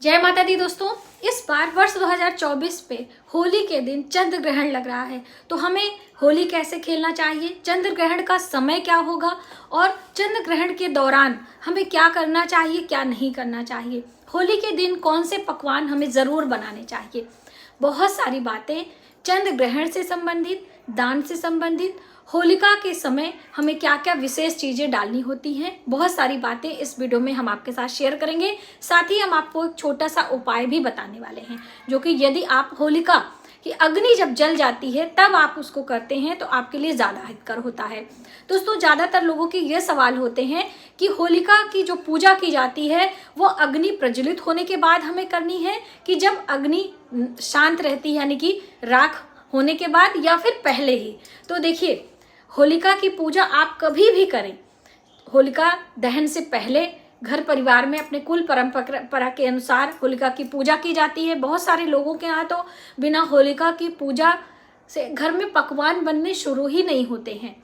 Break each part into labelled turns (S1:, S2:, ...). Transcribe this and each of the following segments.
S1: जय माता दी दोस्तों। इस बार वर्ष 2024 पे होली के दिन चंद्र ग्रहण लग रहा है, तो हमें होली कैसे खेलना चाहिए, चंद्र ग्रहण का समय क्या होगा और चंद्र ग्रहण के दौरान हमें क्या करना चाहिए क्या नहीं करना चाहिए, होली के दिन कौन से पकवान हमें ज़रूर बनाने चाहिए। बहुत सारी बातें चंद्र ग्रहण से संबंधित, दान से संबंधित, होलिका के समय हमें क्या क्या विशेष चीज़ें डालनी होती हैं, बहुत सारी बातें इस वीडियो में हम आपके साथ शेयर करेंगे। साथ ही हम आपको एक छोटा सा उपाय भी बताने वाले हैं, जो कि यदि आप होलिका की अग्नि जब जल जाती है तब आप उसको करते हैं तो आपके लिए ज़्यादा हितकर होता है। दोस्तों, ज़्यादातर लोगों के ये सवाल होते हैं कि होलिका की जो पूजा की जाती है वो अग्नि प्रज्वलित होने के बाद हमें करनी है कि जब अग्नि शांत रहती है, यानी कि राख होने के बाद, या फिर पहले ही। तो देखिए, होलिका की पूजा आप कभी भी करें, होलिका दहन से पहले घर परिवार में अपने कुल परंपरा के अनुसार होलिका की पूजा की जाती है। बहुत सारे लोगों के यहाँ तो बिना होलिका की पूजा से घर में पकवान बनने शुरू ही नहीं होते हैं,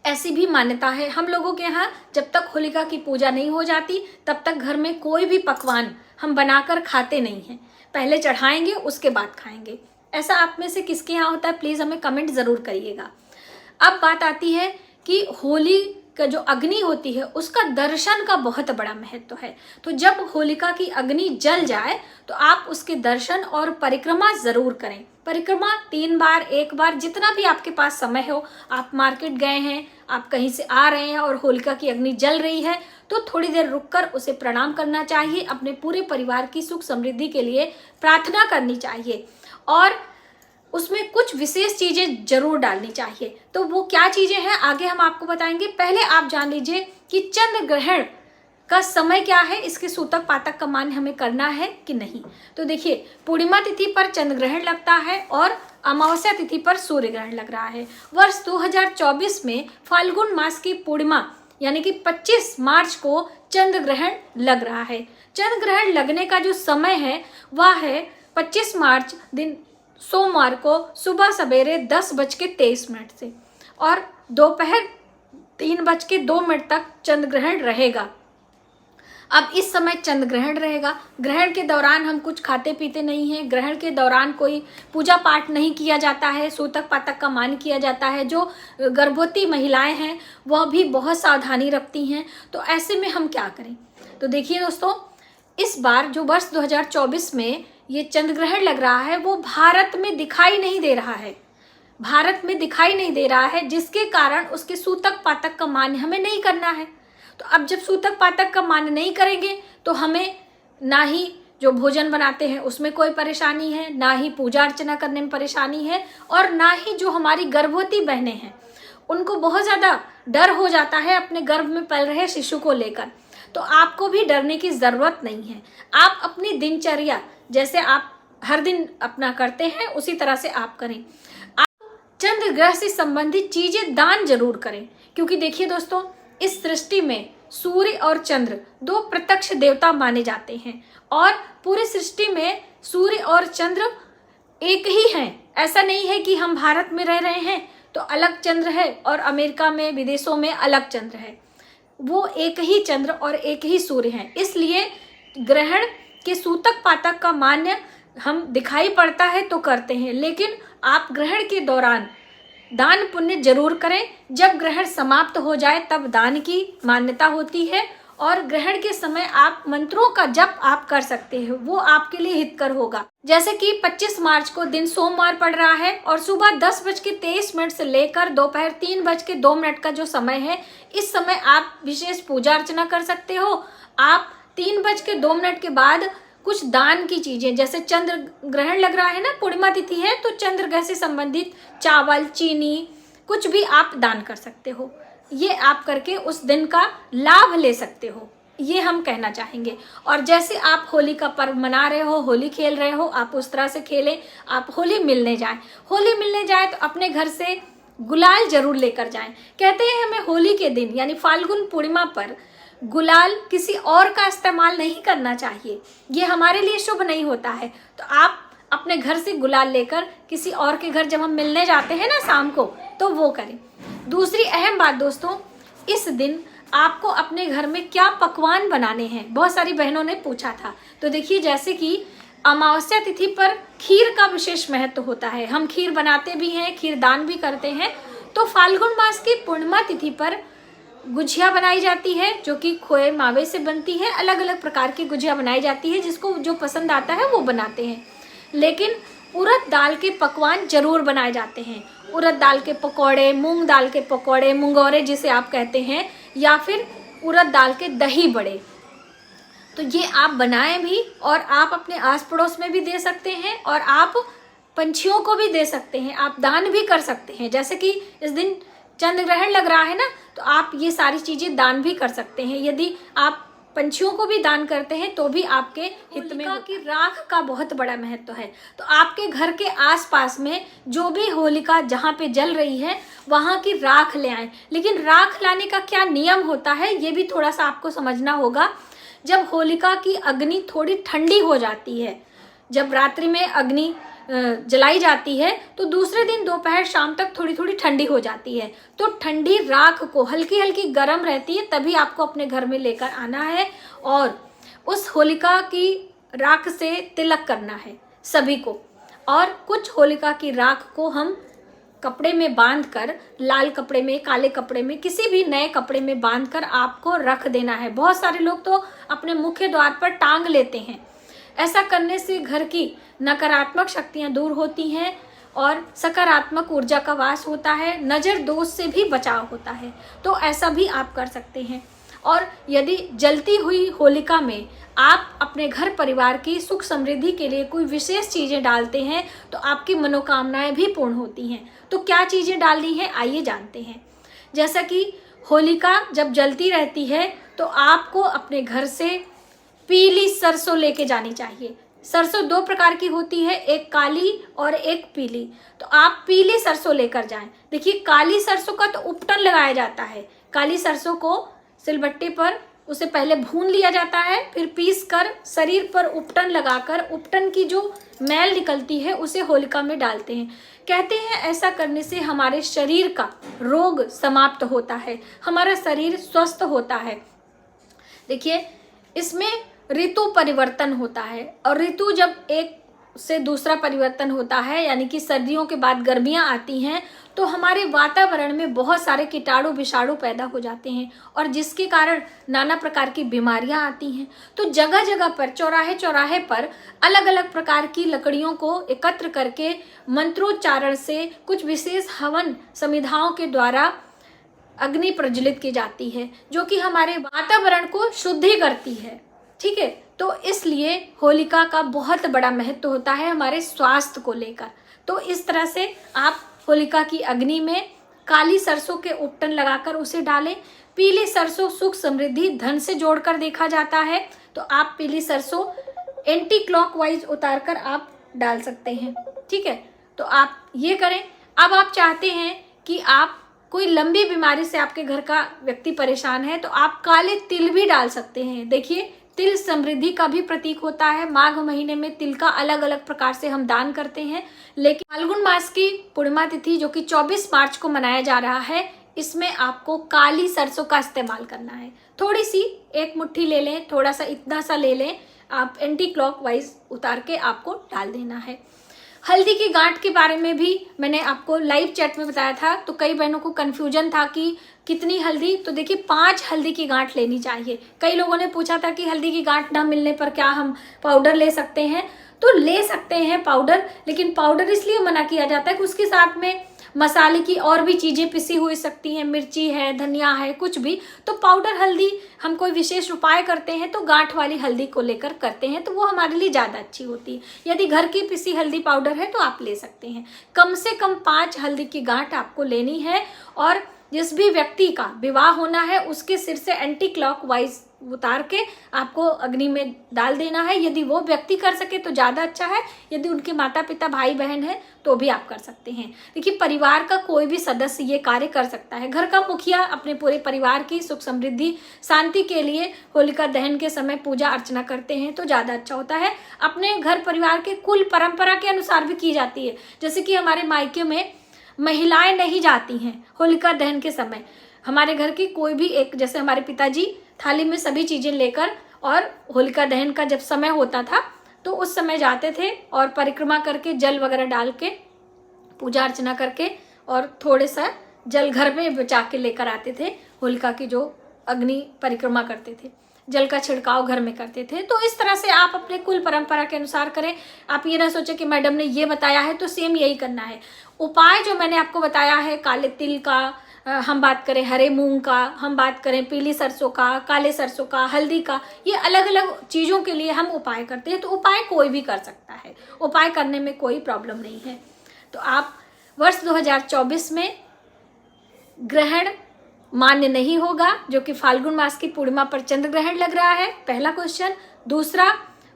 S1: ऐसी भी मान्यता है। हम लोगों के यहाँ जब तक होलिका की पूजा नहीं हो जाती तब तक घर में कोई भी पकवान हम बनाकर खाते नहीं हैं, पहले चढ़ाएंगे उसके बाद खाएंगे। ऐसा आप में से किसके यहाँ होता है, प्लीज़ हमें कमेंट ज़रूर करिएगा। अब बात आती है कि होली का जो अग्नि होती है उसका दर्शन का बहुत बड़ा महत्व है। तो जब होलिका की अग्नि जल जाए तो आप उसके दर्शन और परिक्रमा ज़रूर करें। परिक्रमा 3 बार, 1 बार, जितना भी आपके पास समय हो। आप मार्केट गए हैं, आप कहीं से आ रहे हैं और होलिका की अग्नि जल रही है तो थोड़ी देर रुककर उसे प्रणाम करना चाहिए, अपने पूरे परिवार की सुख समृद्धि के लिए प्रार्थना करनी चाहिए और उसमें कुछ विशेष चीज़ें जरूर डालनी चाहिए। तो वो क्या चीज़ें हैं आगे हम आपको बताएंगे। पहले आप जान लीजिए कि चंद्र ग्रहण का समय क्या है, इसके सूतक पातक का मान हमें करना है कि नहीं। तो देखिए, पूर्णिमा तिथि पर चंद्र ग्रहण लगता है और अमावस्या तिथि पर सूर्य ग्रहण लग रहा है। वर्ष 2024 में फाल्गुन मास की पूर्णिमा यानी कि 25 मार्च को चंद्र ग्रहण लग रहा है। चंद्र ग्रहण लगने का जो समय है वह है 25 मार्च दिन सोमवार को सुबह सवेरे 10:23 से और दोपहर 3:02 तक चंद्र ग्रहण रहेगा। अब इस समय चंद्र ग्रहण रहेगा। ग्रहण के दौरान हम कुछ खाते पीते नहीं हैं। ग्रहण के दौरान कोई पूजा पाठ नहीं किया जाता है, सूतक पातक का मान किया जाता है। जो गर्भवती महिलाएं हैं वह भी बहुत सावधानी रखती हैं। तो ऐसे में हम क्या करें। तो देखिए दोस्तों, इस बार जो वर्ष 2024 में ये चंद्र ग्रहण लग रहा है वो भारत में दिखाई नहीं दे रहा है, भारत में दिखाई नहीं दे रहा है, जिसके कारण उसके सूतक पातक का मान हमें नहीं करना है। तो अब जब सूतक पातक का मान नहीं करेंगे तो हमें ना ही जो भोजन बनाते हैं उसमें कोई परेशानी है, ना ही पूजा अर्चना करने में परेशानी है, और ना ही जो हमारी गर्भवती बहनें हैं उनको बहुत ज़्यादा डर हो जाता है अपने गर्भ में पल रहे शिशु को लेकर। तो आपको भी डरने की ज़रूरत नहीं है। आप अपनी दिनचर्या जैसे आप हर दिन अपना करते हैं उसी तरह से आप करें। आप चंद्र ग्रह से संबंधित चीज़ें दान जरूर करें, क्योंकि देखिए दोस्तों, इस सृष्टि में सूर्य और चंद्र 2 प्रत्यक्ष देवता माने जाते हैं और पूरी सृष्टि में सूर्य और चंद्र एक ही हैं। ऐसा नहीं है कि हम भारत में रह रहे हैं तो अलग चंद्र है और अमेरिका में विदेशों में अलग चंद्र है। वो एक ही चंद्र और एक ही सूर्य हैं। इसलिए ग्रहण के सूतक पातक का मान्य हम दिखाई पड़ता है तो करते हैं, लेकिन आप ग्रहण के दौरान दान पुण्य जरूर करें। जब ग्रहण समाप्त हो जाए तब दान की मान्यता होती है और ग्रहण के समय आप मंत्रों का जप आप कर सकते हैं, वो आपके लिए हितकर होगा। जैसे कि 25 मार्च को दिन सोमवार पड़ रहा है और सुबह 10:23 से लेकर दोपहर 3:02 का जो समय है, इस समय आप विशेष पूजा अर्चना कर सकते हो। आप 3:02 के बाद कुछ दान की चीजें, जैसे चंद्र ग्रहण लग रहा है ना, पूर्णिमा तिथि है, तो चंद्र ग्रह से संबंधित चावल, चीनी, कुछ भी आप दान कर सकते हो। ये आप करके उस दिन का लाभ ले सकते हो, ये हम कहना चाहेंगे। और जैसे आप होली का पर्व मना रहे हो, होली खेल रहे हो, आप उस तरह से खेलें। आप होली मिलने जाएं, होली मिलने जाएं तो अपने घर से गुलाल जरूर लेकर जाएं। कहते हैं हमें होली के दिन यानी फाल्गुन पूर्णिमा पर गुलाल किसी और का इस्तेमाल नहीं करना चाहिए, ये हमारे लिए शुभ नहीं होता है। तो आप अपने घर से गुलाल लेकर किसी और के घर जब हम मिलने जाते हैं ना शाम को, तो वो करें। दूसरी अहम बात दोस्तों, इस दिन आपको अपने घर में क्या पकवान बनाने हैं, बहुत सारी बहनों ने पूछा था। तो देखिए, जैसे कि अमावस्या तिथि पर खीर का विशेष महत्व होता है, हम खीर बनाते भी हैं, खीर दान भी करते हैं। तो फाल्गुन मास की पूर्णिमा तिथि पर गुजिया बनाई जाती है, जो कि खोए मावे से बनती है। अलग अलग प्रकार की गुजिया बनाई जाती है, जिसको जो पसंद आता है वो बनाते हैं। लेकिन उड़द दाल के पकवान जरूर बनाए जाते हैं। उड़द दाल के पकौड़े, मूंग दाल के पकौड़े, मुंगौरे जिसे आप कहते हैं, या फिर उड़द दाल के दही बड़े। तो ये आप बनाएं भी, और आप अपने आस पड़ोस में भी दे सकते हैं, और आप पंछियों को भी दे सकते हैं, आप दान भी कर सकते हैं। जैसे कि इस दिन चंद्र ग्रहण लग रहा है ना, तो आप ये सारी चीजें दान भी कर सकते हैं। यदि आप पंछियों को भी दान करते हैं तो भी आपके हित में। होलिका की राख का बहुत बड़ा महत्व है। तो आपके घर के आसपास में जो भी होलिका जहाँ पे जल रही है वहाँ की राख ले आएं। लेकिन राख लाने का क्या नियम होता है ये भी थोड़ा सा आपको समझना होगा। जब होलिका की अग्नि थोड़ी ठंडी हो जाती है, जब रात्रि में अग्नि जलाई जाती है, तो दूसरे दिन दोपहर शाम तक थोड़ी थोड़ी ठंडी हो जाती है। तो ठंडी राख को, हल्की हल्की गर्म रहती है, तभी आपको अपने घर में लेकर आना है और उस होलिका की राख से तिलक करना है सभी को। और कुछ होलिका की राख को हम कपड़े में बांधकर, लाल कपड़े में, काले कपड़े में, किसी भी नए कपड़े में बांधकर आपको रख देना है। बहुत सारे लोग तो अपने मुख्य द्वार पर टांग लेते हैं। ऐसा करने से घर की नकारात्मक शक्तियां दूर होती हैं और सकारात्मक ऊर्जा का वास होता है, नज़र दोष से भी बचाव होता है। तो ऐसा भी आप कर सकते हैं। और यदि जलती हुई होलिका में आप अपने घर परिवार की सुख समृद्धि के लिए कोई विशेष चीज़ें डालते हैं तो आपकी मनोकामनाएं भी पूर्ण होती हैं। तो क्या चीज़ें डालनी है आइए जानते हैं। जैसा कि होलिका जब जलती रहती है तो आपको अपने घर से पीली सरसों लेके जानी चाहिए। सरसों दो प्रकार की होती है, एक काली और एक पीली। तो आप पीली सरसों लेकर जाएं। देखिए, काली सरसों का तो उपटन लगाया जाता है। काली सरसों को सिलबट्टे पर उसे पहले भून लिया जाता है, फिर पीस कर शरीर पर उपटन लगाकर उपटन की जो मैल निकलती है उसे होलिका में डालते हैं। कहते हैं ऐसा करने से हमारे शरीर का रोग समाप्त होता है, हमारा शरीर स्वस्थ होता है। देखिए, इसमें ऋतु परिवर्तन होता है, और ऋतु जब एक से दूसरा परिवर्तन होता है, यानी कि सर्दियों के बाद गर्मियां आती हैं, तो हमारे वातावरण में बहुत सारे कीटाणु विषाणु पैदा हो जाते हैं, और जिसके कारण नाना प्रकार की बीमारियां आती हैं। तो जगह जगह पर, चौराहे चौराहे पर अलग अलग प्रकार की लकड़ियों को एकत्र करके मंत्रोच्चारण से कुछ विशेष हवन समिधाओं के द्वारा अग्नि प्रज्वलित की जाती है, जो कि हमारे वातावरण को शुद्धि करती है। ठीक है, तो इसलिए होलिका का बहुत बड़ा महत्व होता है हमारे स्वास्थ्य को लेकर। तो इस तरह से आप होलिका की अग्नि में काली सरसों के उपटन लगाकर उसे डालें। पीली सरसों सुख समृद्धि धन से जोड़कर देखा जाता है, तो आप पीली सरसों एंटी क्लॉकवाइज उतारकर आप डाल सकते हैं। ठीक है, तो आप ये करें। अब आप चाहते हैं कि आप कोई लंबी बीमारी से आपके घर का व्यक्ति परेशान है, तो आप काले तिल भी डाल सकते हैं। देखिए, तिल समृद्धि का भी प्रतीक होता है। माघ महीने में तिल का अलग अलग प्रकार से हम दान करते हैं। लेकिन फाल्गुन मास की पूर्णिमा तिथि जो कि 24 मार्च को मनाया जा रहा है, इसमें आपको काली सरसों का इस्तेमाल करना है। थोड़ी सी, एक मुट्ठी ले लें, थोड़ा सा, इतना सा ले लें, आप एंटी क्लॉकवाइज उतार के आपको डाल देना है। हल्दी की गांठ के बारे में भी मैंने आपको लाइव चैट में बताया था, तो कई बहनों को कन्फ्यूजन था कि कितनी हल्दी। तो देखिए, 5 हल्दी की गांठ लेनी चाहिए। कई लोगों ने पूछा था कि हल्दी की गांठ ना मिलने पर क्या हम पाउडर ले सकते हैं? तो ले सकते हैं पाउडर, लेकिन पाउडर इसलिए मना किया जाता है कि उसके साथ में मसाले की और भी चीज़ें पिसी हुई सकती हैं, मिर्ची है, धनिया है, कुछ भी। तो पाउडर हल्दी हम कोई विशेष उपाय करते हैं तो गांठ वाली हल्दी को लेकर करते हैं, तो वो हमारे लिए ज़्यादा अच्छी होती है। यदि घर की पिसी हल्दी पाउडर है तो आप ले सकते हैं। कम से कम 5 हल्दी की गांठ आपको लेनी है, और जिस भी व्यक्ति का विवाह होना है उसके सिर से एंटी क्लॉकवाइज उतार के आपको अग्नि में डाल देना है। यदि वो व्यक्ति कर सके तो ज़्यादा अच्छा है, यदि उनके माता पिता भाई बहन है तो भी आप कर सकते हैं। देखिए, परिवार का कोई भी सदस्य ये कार्य कर सकता है। घर का मुखिया अपने पूरे परिवार की सुख समृद्धि शांति के लिए होलिका दहन के समय पूजा अर्चना करते हैं तो ज़्यादा अच्छा होता है। अपने घर परिवार के कुल परंपरा के अनुसार भी की जाती है। जैसे कि हमारे मायके में महिलाएं नहीं जाती हैं होलिका दहन के समय, हमारे घर की कोई भी एक, जैसे हमारे पिताजी थाली में सभी चीज़ें लेकर, और होलिका दहन का जब समय होता था तो उस समय जाते थे और परिक्रमा करके जल वगैरह डाल के पूजा अर्चना करके और थोड़े सा जल घर में बचा के लेकर आते थे। होलिका की जो अग्नि परिक्रमा करते थे, जल का छिड़काव घर में करते थे। तो इस तरह से आप अपने कुल परंपरा के अनुसार करें। आप ये ना सोचें कि मैडम ने ये बताया है तो सेम यही करना है। उपाय जो मैंने आपको बताया है, काले तिल का, हम बात करें हरे मूंग का, हम बात करें पीली सरसों का, काले सरसों का, हल्दी का, ये अलग अलग चीज़ों के लिए हम उपाय करते हैं। तो उपाय कोई भी कर सकता है, उपाय करने में कोई प्रॉब्लम नहीं है। तो आप वर्ष 2024 में ग्रहण मान्य नहीं होगा, जो कि फाल्गुन मास की पूर्णिमा पर चंद्र ग्रहण लग रहा है, पहला क्वेश्चन। दूसरा,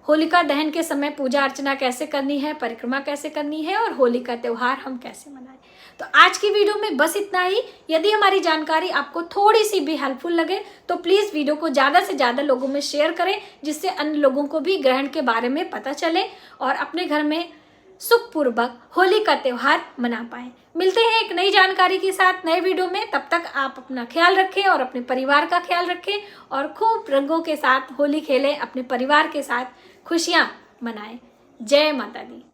S1: होलिका दहन के समय पूजा अर्चना कैसे करनी है, परिक्रमा कैसे करनी है, और होली का त्यौहार हम कैसे मनाएं। तो आज की वीडियो में बस इतना ही। यदि हमारी जानकारी आपको थोड़ी सी भी हेल्पफुल लगे तो प्लीज़ वीडियो को ज़्यादा से ज़्यादा लोगों में शेयर करें, जिससे अन्य लोगों को भी ग्रहण के बारे में पता चले और अपने घर में सुखपूर्वक होली का त्यौहार मना पाएं। मिलते हैं एक नई जानकारी के साथ नए वीडियो में। तब तक आप अपना ख्याल रखें और अपने परिवार का ख्याल रखें और खूब रंगों के साथ होली खेलें, अपने परिवार के साथ खुशियां मनाएं। जय माता दी।